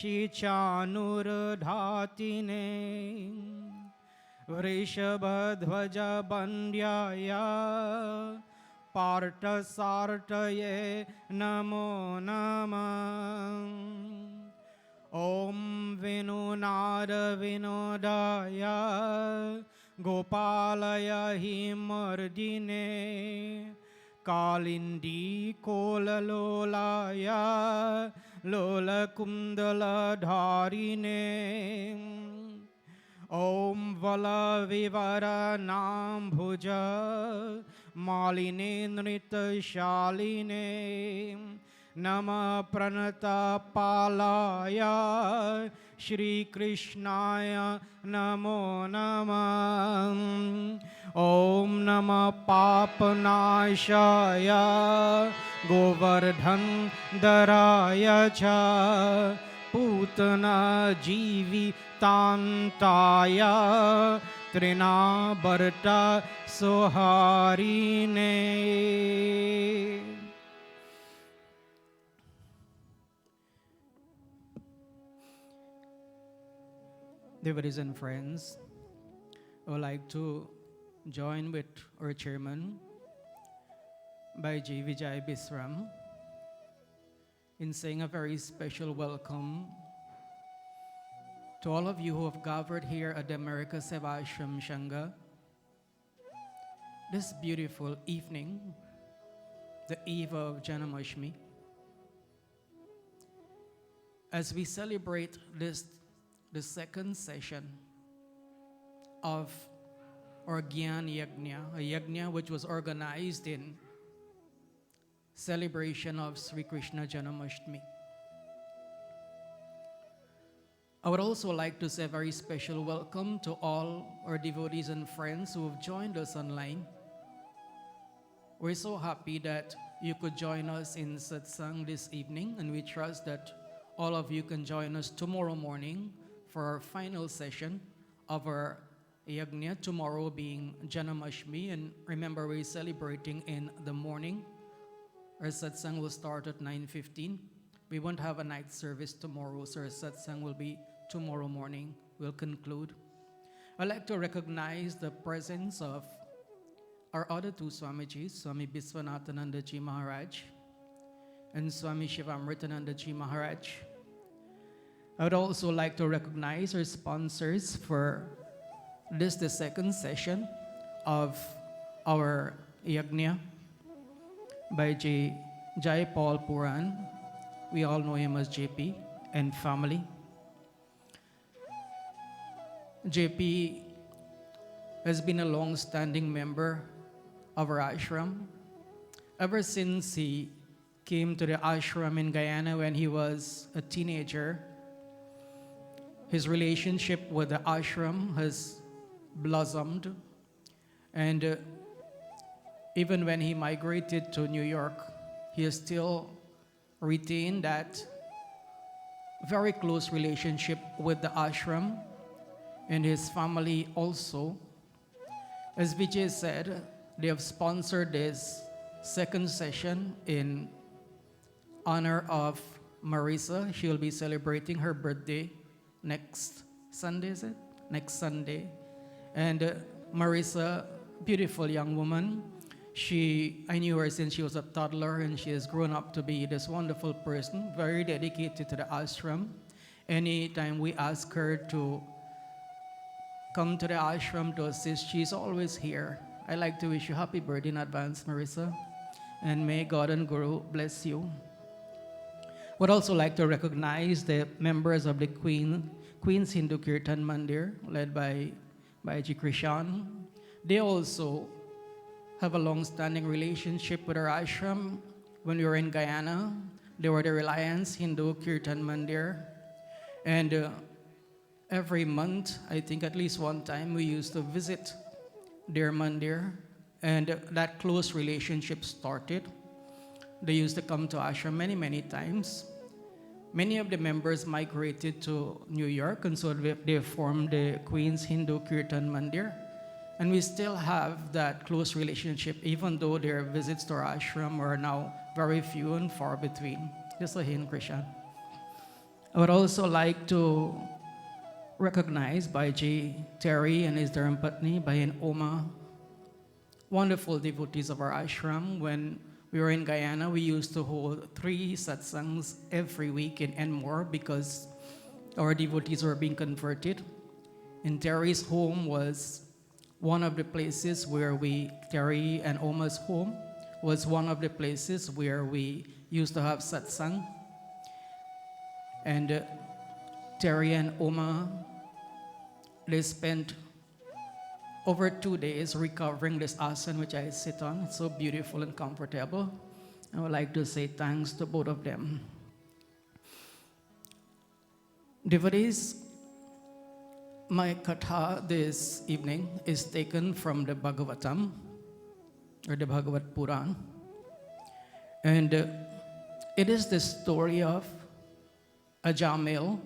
शिचानुर्धातिने वृषभध्वज वन्द्याय पार्थसार्थये नमो नमः। ॐ विनुनादविनोदाय गोपालय हिमर्दिने कालिन्दी कोललोलाय लोलकुन्दलधारिणे ॐ वलविवरनाम्भुज मालिने नृतशालिने नमः प्रणतपालाय श्रीकृष्णाय नमो नमः। ॐ नमः पापनाशाय गोवर्धनधराय च Putana जीवितान्ताय तृणावर्ता सोहारिणे। Devotees and friends, I would like to join with our chairman, Bhaiji Vijay Bisram, in saying a very special welcome to all of you who have gathered here at the America Sevashram Sangha this beautiful evening, the eve of Janmashtami, as we celebrate the second session of our Gyan Yajna, a yajna which was organized in celebration of Sri Krishna Janmashtami. I would also like to say a very special welcome to all our devotees and friends who have joined us online. We're so happy that you could join us in satsang this evening, and we trust that all of you can join us tomorrow morning for our final session of our yajna, tomorrow being Janmashtami. And remember, we're celebrating in the morning. Our satsang will start at 9:15. We won't have a night service tomorrow, so our satsang will be tomorrow morning. We'll conclude. I'd like to recognize the presence of our other two Swamijis, Swami Biswanathanandaji Maharaj and Swami Shivamritanandaji Maharaj. I would also like to recognize our sponsors for the second session of our yajna, by Jai Paul Puran. We all know him as JP and family. JP has been a long-standing member of our ashram ever since he came to the ashram in Guyana when he was a teenager. His relationship with the ashram has blossomed, and even when he migrated to New York, he has still retained that very close relationship with the ashram and his family also. As Vijay said, they have sponsored this second session in honor of Marisa. She'll be celebrating her birthday next Sunday, is it? Next Sunday. And Marisa, beautiful young woman. I knew her since she was a toddler, and she has grown up to be this wonderful person, very dedicated to the ashram. Anytime we ask her to come to the ashram to assist, she's always here. I'd like to wish you happy birthday in advance, Marisa, and may God and Guru bless you. Would also like to recognize the members of the Queen's Hindu Kirtan Mandir, led by Bhaiji Krishna. They also have a long-standing relationship with our ashram. When we were in Guyana, they were the Reliance Hindu Kirtan Mandir. And every month, I think at least one time, we used to visit their mandir, and that close relationship started. They used to come to ashram many, many times. Many of the members migrated to New York, and so they formed the Queen's Hindu Kirtan Mandir. And we still have that close relationship, even though their visits to our ashram are now very few and far between. Just a hint, Krishna. I would also like to recognize by J. Terry and his Dharmpatni, by an Oma, wonderful devotees of our ashram. When we were in Guyana, we used to hold 3 satsangs every week in Enmore because our devotees were being converted. And Terry's home was one of the places where Terry and Oma's home was one of the places where we used to have satsang. And Terry and Oma, they spent over 2 days recovering this asana which I sit on. It's so beautiful and comfortable. I would like to say thanks to both of them. Devotees, my katha this evening is taken from the Bhagavatam, or the Bhagavad Puran. And it is the story of Ajamil.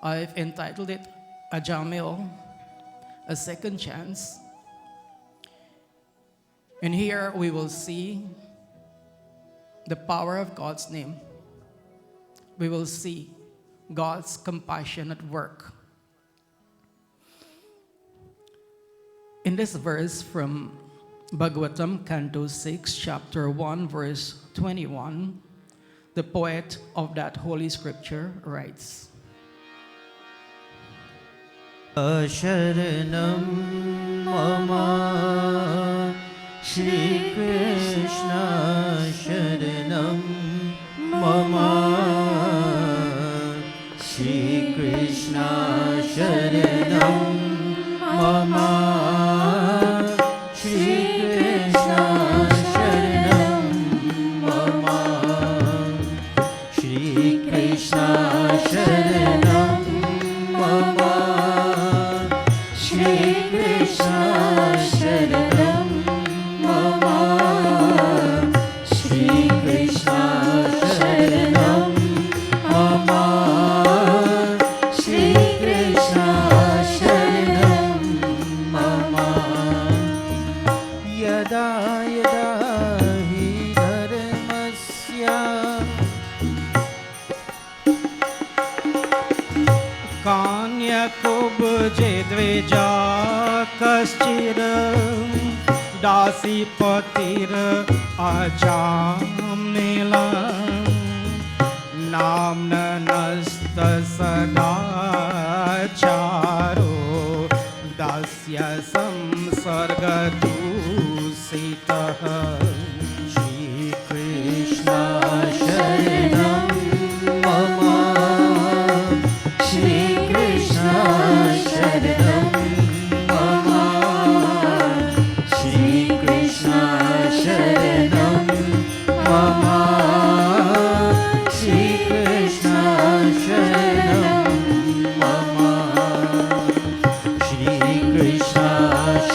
I've entitled it Ajamil, a second chance. And here we will see the power of God's name. We will see God's compassion at work. In this verse from Bhagavatam, Canto 6, Chapter 1, verse 21, the poet of that holy scripture writes, Sharanam mama Shri Krishna Sharanam mama Shri Krishna Sharanam mama Shri Krishna Sharanam mama Shri Krishna Sharanam mama Shri Krishna Sharanam mama Shri Krishna Sharanam mama Shri Krishna Sharanam mama Yada yada hi dharmasya Kanya kubje dveja kaschir dasi patir ajamila namna nasta sada charo dasya samsarga dusitah Shri Krishna Sharanam mama Shri Krishna Sharanam mama Shri Krishna Sharanam mama Shri Krishna Sharanam mama Shri Krishna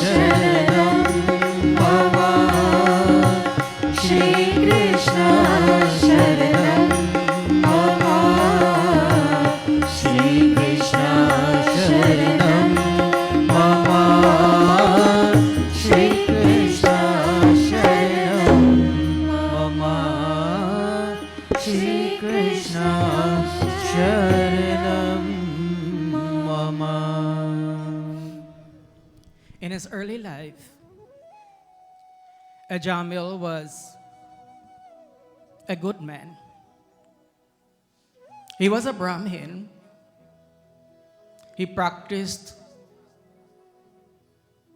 Sharanam mama Shri Krishna Sharanam mama Shri Krishna Sharanam mama Shri Krishna Sharanam mama Shri Krishna Sharanam mama. In his early life, Ajamil was a good man. He was a Brahmin. He practiced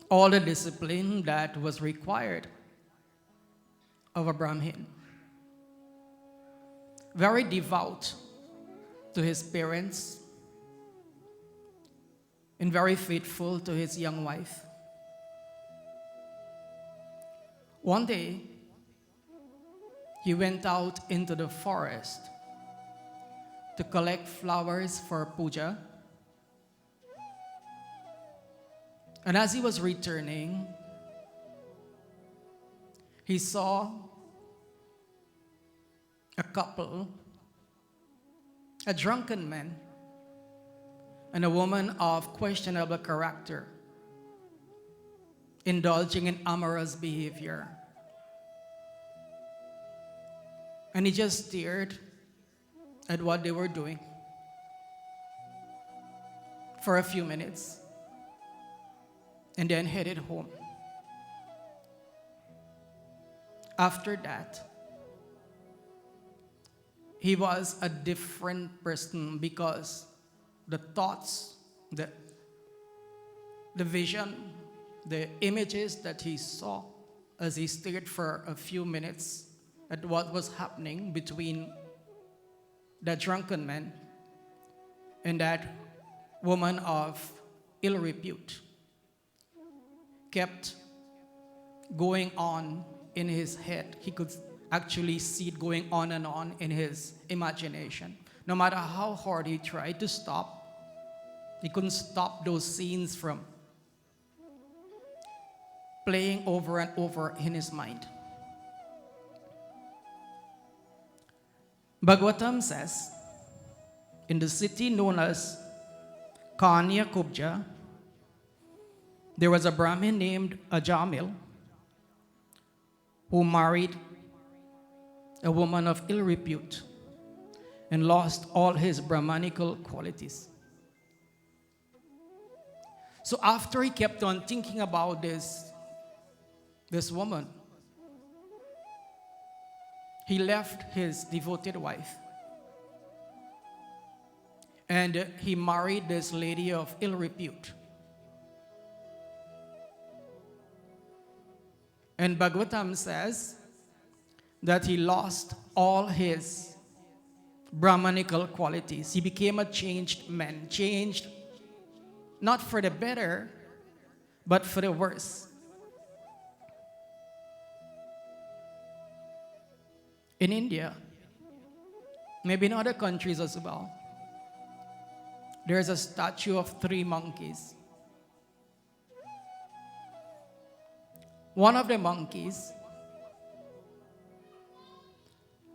all the discipline that was required of a Brahmin. Very devout to his parents and very faithful to his young wife. One day, he went out into the forest to collect flowers for puja. And as he was returning, he saw a couple, a drunken man and a woman of questionable character, indulging in amorous behavior. And he just stared at what they were doing. for a few minutes and then headed home. After that, he was a different person because the thoughts, the vision, the images that he saw as he stayed for a few minutes at what was happening between that drunken man and that woman of ill repute kept going on in his head. He could actually see it going on and on in his imagination. No matter how hard he tried to stop, he couldn't stop those scenes from playing over and over in his mind. Bhagavatam says, in the city known as Kanya Kubja, there was a Brahmin named Ajamil who married a woman of ill repute and lost all his Brahmanical qualities. So after he kept on thinking about this woman, he left his devoted wife and he married this lady of ill repute. And Bhagavatam says that he lost all his Brahmanical qualities. He became a changed man, changed not for the better, but for the worse. In India, maybe in other countries as well, there's a statue of 3 monkeys. One of the monkeys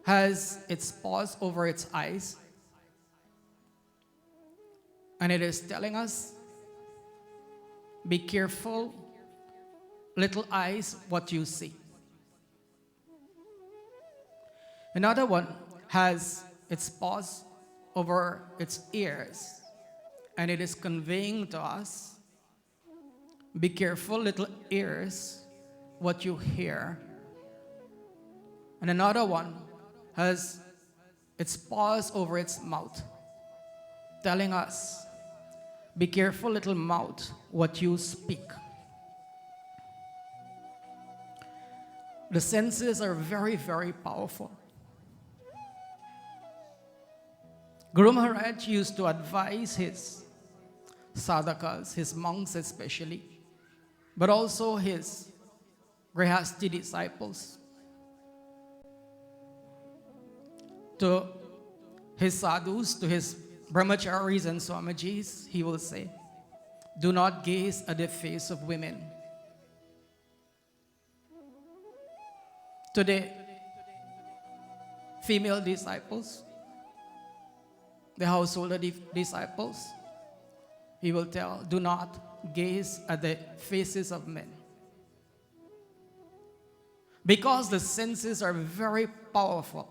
has its paws over its eyes, and it is telling us, be careful, little eyes, what you see. Another one has its paws over its ears, and it is conveying to us, be careful, little ears, what you hear. And another one has its paws over its mouth, telling us, be careful, little mouth, what you speak. The senses are very, very powerful. Guru Maharaj used to advise his sadhakas, his monks especially, but also his grihasti disciples, to his sadhus, to his brahmacharis and swamijis, he will say, do not gaze at the face of women. To the female disciples, the householder disciples, he will tell, do not gaze at the faces of men. Because the senses are very powerful,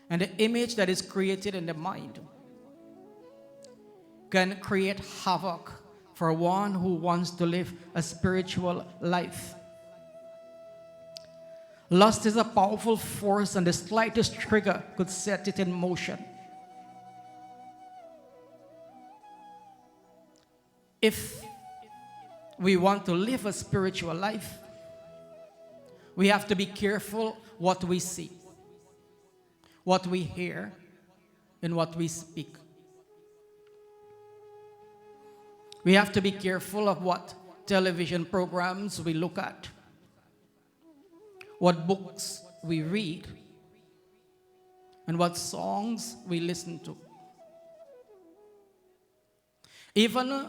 and the image that is created in the mind can create havoc for one who wants to live a spiritual life. Lust is a powerful force, and the slightest trigger could set it in motion. If we want to live a spiritual life, we have to be careful what we see, what we hear, and what we speak. We have to be careful of what television programs we look at, what books we read, and what songs we listen to. Even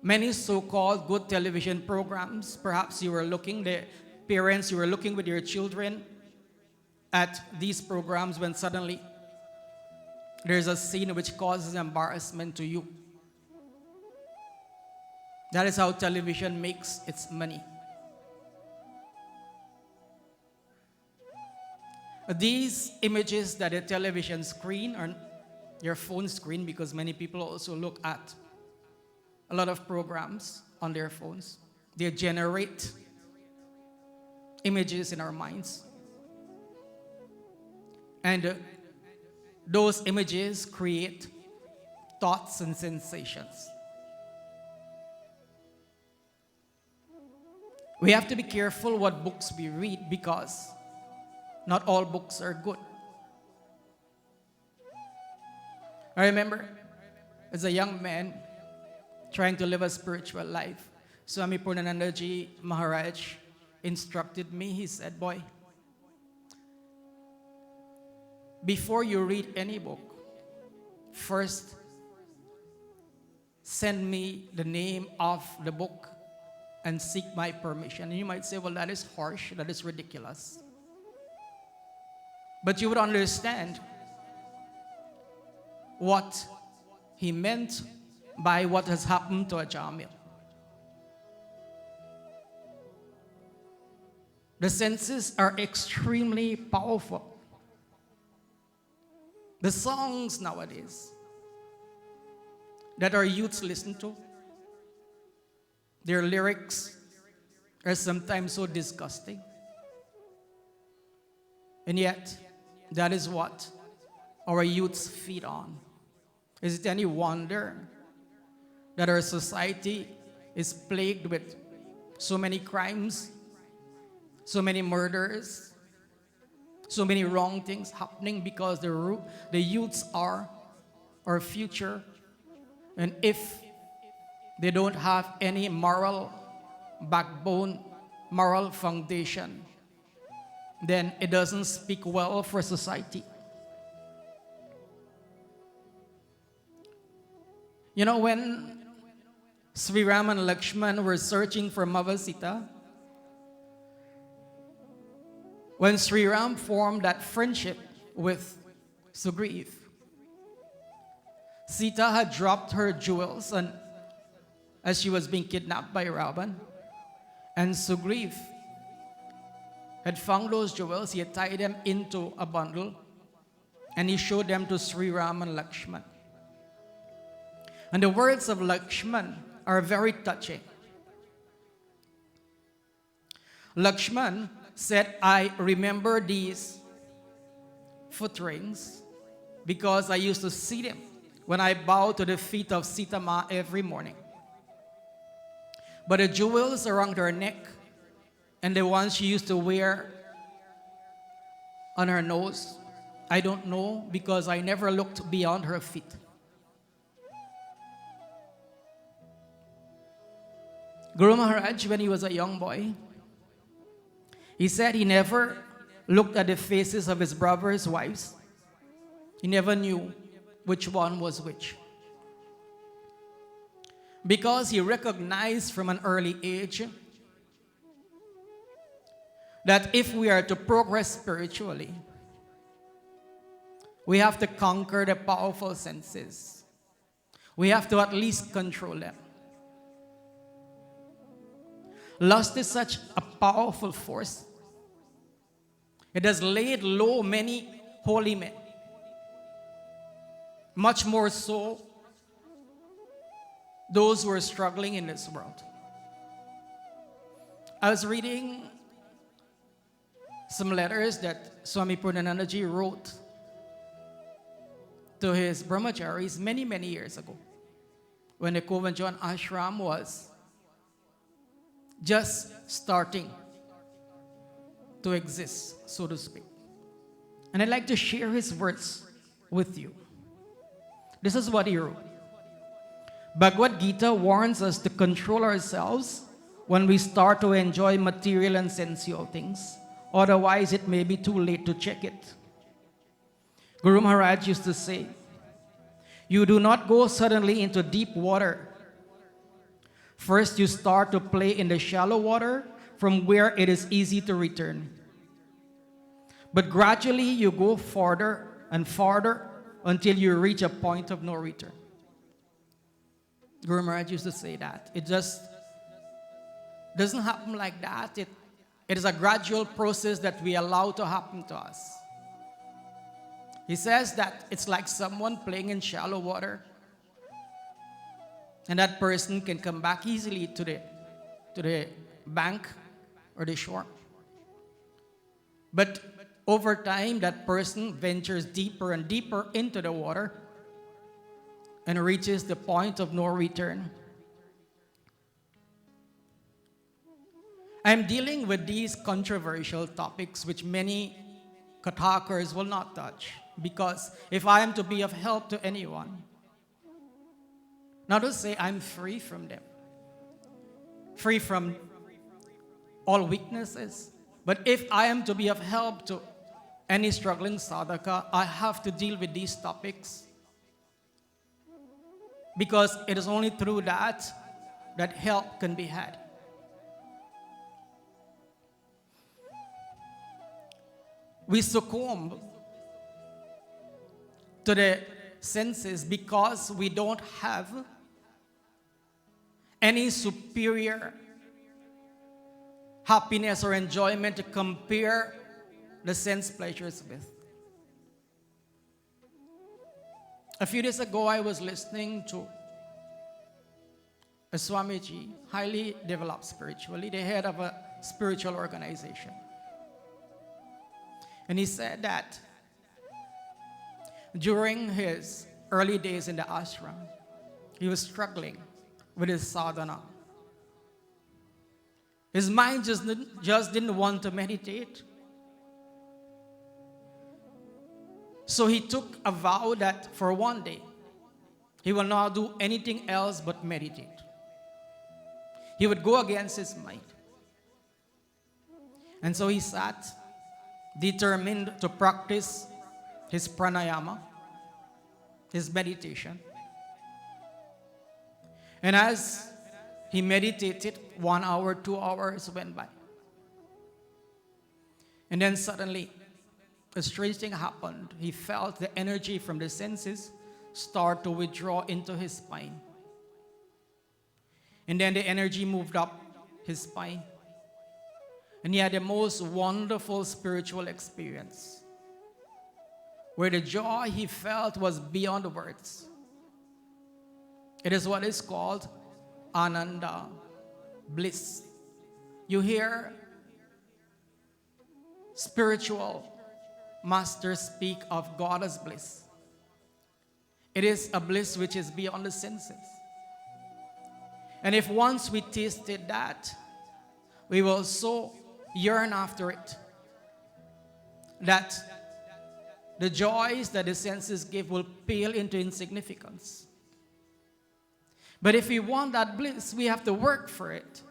many so-called good television programs, perhaps you were looking, the parents, you were looking with your children at these programs when suddenly there's a scene which causes embarrassment to you. That is how television makes its money. These images that the television screen your phone screen, because many people also look at a lot of programs on their phones. They generate images in our minds. And those images create thoughts and sensations. We have to be careful what books we read, because not all books are good. I remember as a young man trying to live a spiritual life, Swami Purnanandaji Maharaj instructed me. He said, boy, before you read any book, first send me the name of the book and seek my permission. And you might say, well, that is harsh, that is ridiculous. But you would understand what he meant by what has happened to Ajamil. The senses are extremely powerful. The songs nowadays that our youths listen to, their lyrics are sometimes so disgusting. And yet, that is what our youths feed on. Is it any wonder that our society is plagued with so many crimes, so many murders, so many wrong things happening? Because the youths are our future. And if they don't have any moral backbone, moral foundation, then it doesn't speak well for society. You know, when Sri Ram and Lakshman were searching for Mavasita, when Sri Ram formed that friendship with Sugriv, Sita had dropped her jewels as she was being kidnapped by Ravan, and Sugriv had found those jewels. He had tied them into a bundle, and he showed them to Sri Ram and Lakshman. And the words of Lakshman are very touching. Lakshman said, I remember these foot rings because I used to see them when I bowed to the feet of Sita Ma every morning. But the jewels around her neck and the ones she used to wear on her nose, I don't know, because I never looked beyond her feet. Guru Maharaj, when he was a young boy, he said he never looked at the faces of his brothers' wives. He never knew which one was which, because he recognized from an early age that if we are to progress spiritually, we have to conquer the powerful senses. We have to at least control them. Lust is such a powerful force. It has laid low many holy men, much more so those who are struggling in this world. I was reading some letters that Swami Purnanandaji wrote to his brahmacharis many, many years ago, when the Kovanjan ashram was just starting to exist, so to speak. And I'd like to share his words with you. This is what he wrote. Bhagavad Gita warns us to control ourselves when we start to enjoy material and sensual things. Otherwise, it may be too late to check it. Guru Maharaj used to say, you do not go suddenly into deep water. First, you start to play in the shallow water from where it is easy to return. But gradually, you go farther and farther until you reach a point of no return. Guru Maharaj used to say that. It just doesn't happen like that. It is a gradual process that we allow to happen to us. He says that it's like someone playing in shallow water, and that person can come back easily to the bank or the shore. But over time, that person ventures deeper and deeper into the water and reaches the point of no return. I'm dealing with these controversial topics which many Kathakars will not touch, because if I am to be of help to anyone, not to say I'm free from them, free from all weaknesses, but if I am to be of help to any struggling sadhaka, I have to deal with these topics, because it is only through that help can be had. We succumb to the senses because we don't have any superior happiness or enjoyment to compare the sense pleasures with. A few days ago, I was listening to a Swamiji, highly developed spiritually, the head of a spiritual organization. And he said that during his early days in the ashram, he was struggling with his sadhana. His mind just didn't want to meditate. So he took a vow that for one day, he will not do anything else but meditate. He would go against his mind. And so he sat, determined to practice his pranayama, his meditation. And as he meditated, 1 hour, 2 hours went by. And then suddenly, a strange thing happened. He felt the energy from the senses start to withdraw into his spine. And then the energy moved up his spine. And he had the most wonderful spiritual experience, where the joy he felt was beyond words. It is what is called Ananda, bliss. You hear spiritual masters speak of God as bliss. It is a bliss which is beyond the senses. And if once we tasted that, we will so yearn after it that the joys that the senses give will pale into insignificance. But if we want that bliss, we have to work for it.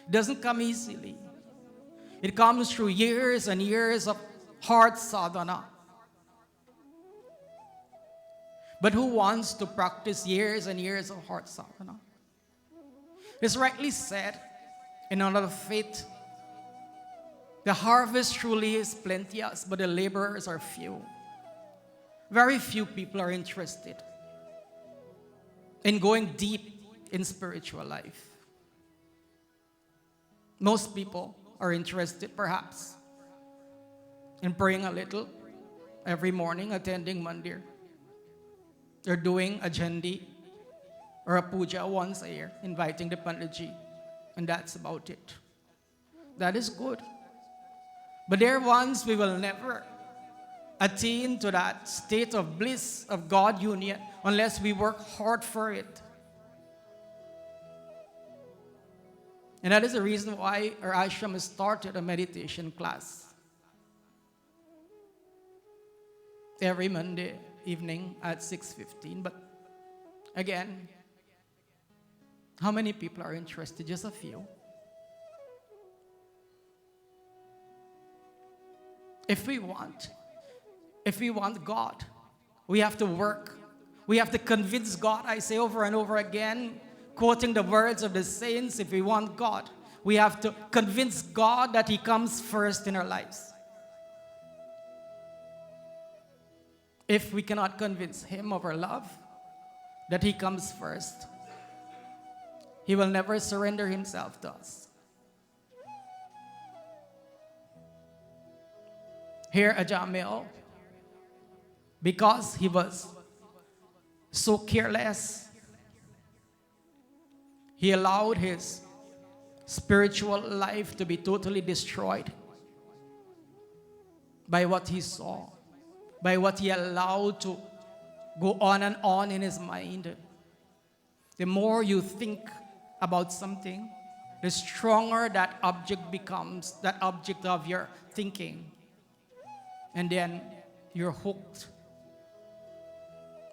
It doesn't come easily. It comes through years and years of hard sadhana. But who wants to practice years and years of hard sadhana? It's rightly said in another faith, the harvest truly is plenteous, but the laborers are few. Very few people are interested in going deep in spiritual life. Most people are interested, perhaps, in praying a little every morning, attending mandir. They're doing a jandi or a puja once a year, inviting the Panditji, and that's about it. That is good. But dear ones, we will never attain to that state of bliss, of God union, unless we work hard for it. And that is the reason why our ashram has started a meditation class every Monday evening at 6:15. But again, how many people are interested? Just a few. If we want God, we have to work. We have to convince God. I say over and over again, quoting the words of the saints, if we want God, we have to convince God that He comes first in our lives. If we cannot convince Him of our love, that He comes first, He will never surrender Himself to us. Here, Ajamil, because he was so careless, he allowed his spiritual life to be totally destroyed by what he saw, by what he allowed to go on and on in his mind. The more you think about something, the stronger that object becomes, that object of your thinking. And then you're hooked.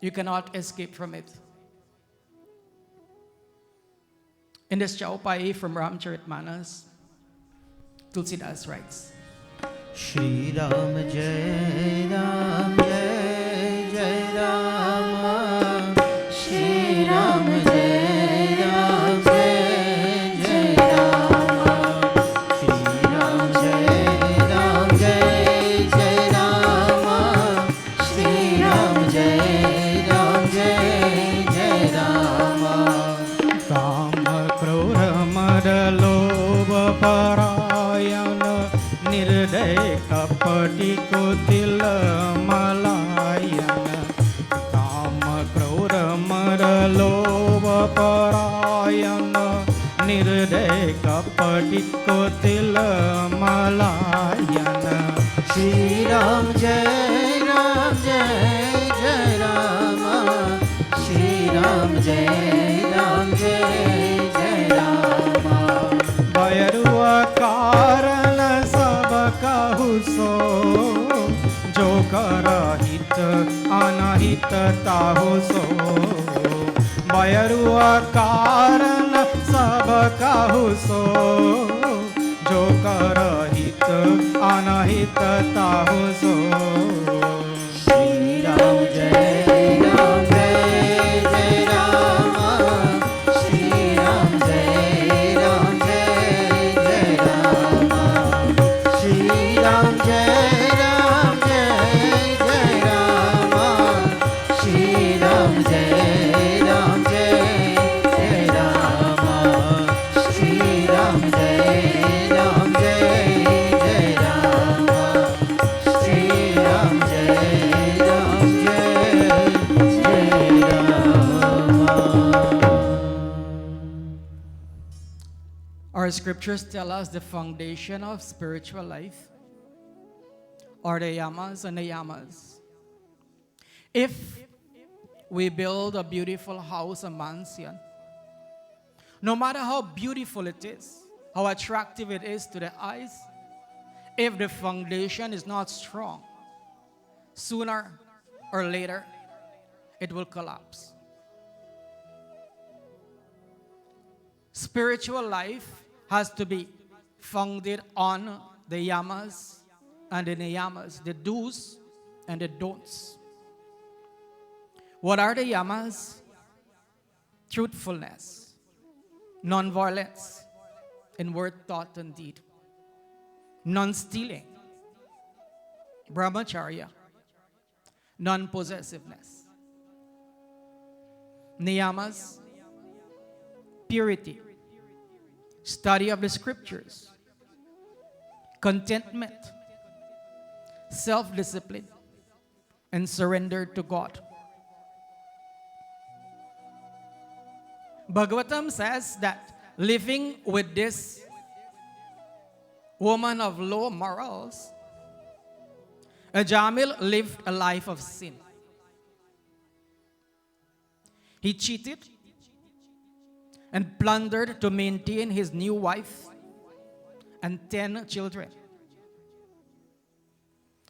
You cannot escape from it. In this Chaupai from Ramcharitmanas, Tulsidas writes, Shri Ram Jai Ram Jai Jai Ram, Shri Ram Jai Ram Jai Jai Ram, Shri Ram Jai Ram Jai Jai Ram, Shri Ram Jai Ram Jai Jai Ram. Kama Krura Mada Lobha Parayana Nirday Kapati Kutila Malayana. Kama Krura Mada Lobha Parayana Nirday Kapati Kutila Malayana. Shri Ram Jai Ram Jai Jai Ram, Shri Ram Jai Ram Jai Jai Ram. Bayarua Karana Sabaka Huso Jo Karahit Anahit Tahuso. Bayarua Karana Sabaka Huso Jo Karahit Anahit Tahuso. Shri Ram Jai Ram Jai Jai Ram, Shri Ram Jai Ram Jai Jai Ram, Shri Ram Jai Ram Jai Jai Ram, Shri Ram Jai Ram Jai Jai Ram, Shri Ram Jai Ram Jai Jai Ram, Shri Ram Jai Ram Jai Jai Ram. Our scriptures tell us the foundation of spiritual life are the yamas and the yamas. If we build a beautiful house, a mansion, no matter how beautiful it is, how attractive it is to the eyes, if the foundation is not strong, sooner or later, it will collapse. Spiritual life has to be founded on the yamas and the niyamas, the do's and the don'ts. What are the yamas? Truthfulness, non-violence in word, thought, and deed, non-stealing, brahmacharya, non-possessiveness. Niyamas, purity, study of the scriptures, contentment, self-discipline, and surrender to God. Bhagavatam says that living with this woman of low morals, Ajamil lived a life of sin. He cheated and plundered to maintain his new wife and 10 children.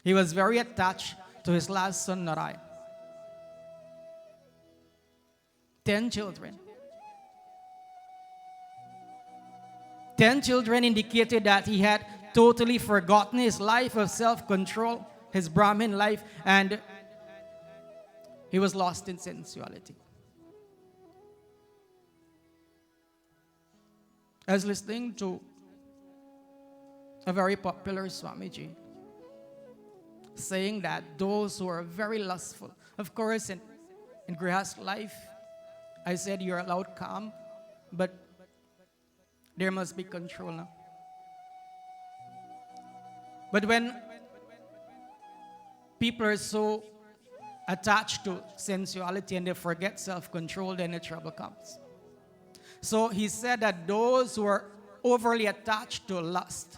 He was very attached to his last son, Narayan. 10 children. 10 children indicated that he had totally forgotten his life of self-control, his Brahmin life, and he was lost in sensuality. I was listening to a very popular Swamiji saying that those who are very lustful, of course, in Grihast life, I said you're allowed calm, but there must be control now. But when people are so attached to sensuality and they forget self-control, then the trouble comes. So he said that those who are overly attached to lust,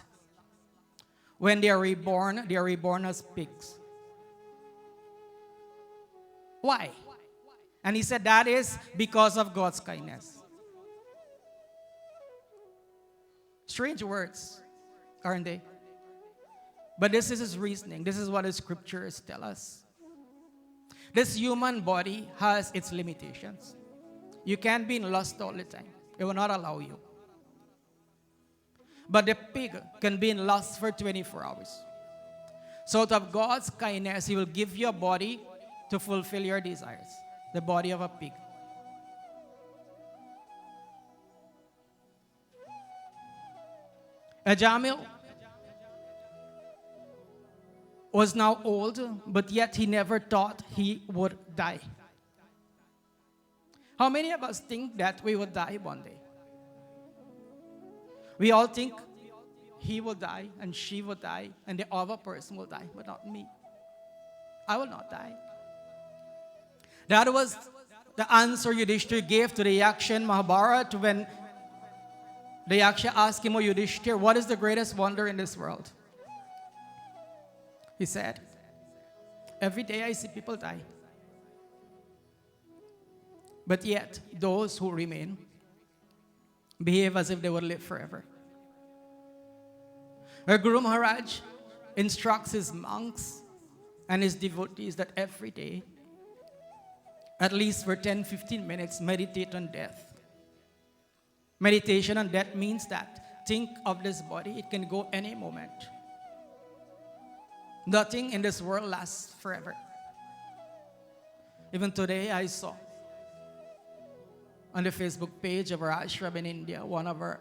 when they are reborn as pigs. Why? And he said that is because of God's kindness. Strange words, aren't they? But this is his reasoning. This is what the scriptures tell us. This human body has its limitations. You can't be in lust all the time. It will not allow you. But the pig can be in lust for 24 hours. So out of God's kindness, he will give you a body to fulfill your desires. The body of a pig. Ajamil was now old, but yet he never thought he would die. How many of us think that we will die one day? We all think he will die and she will die and the other person will die, but not me. I will not die. That was the answer Yudhishthir gave to the Yaksha in Mahabharata when the Yaksha asked him, "O Yudhishthir, what is the greatest wonder in this world?" He said, "Every day I see people die. But yet, those who remain behave as if they would live forever." Our Guru Maharaj instructs his monks and his devotees that every day, at least for 10-15 minutes, meditate on death. Meditation on death means that think of this body, it can go any moment. Nothing in this world lasts forever. Even today, I saw on the Facebook page of our ashram in India, one of our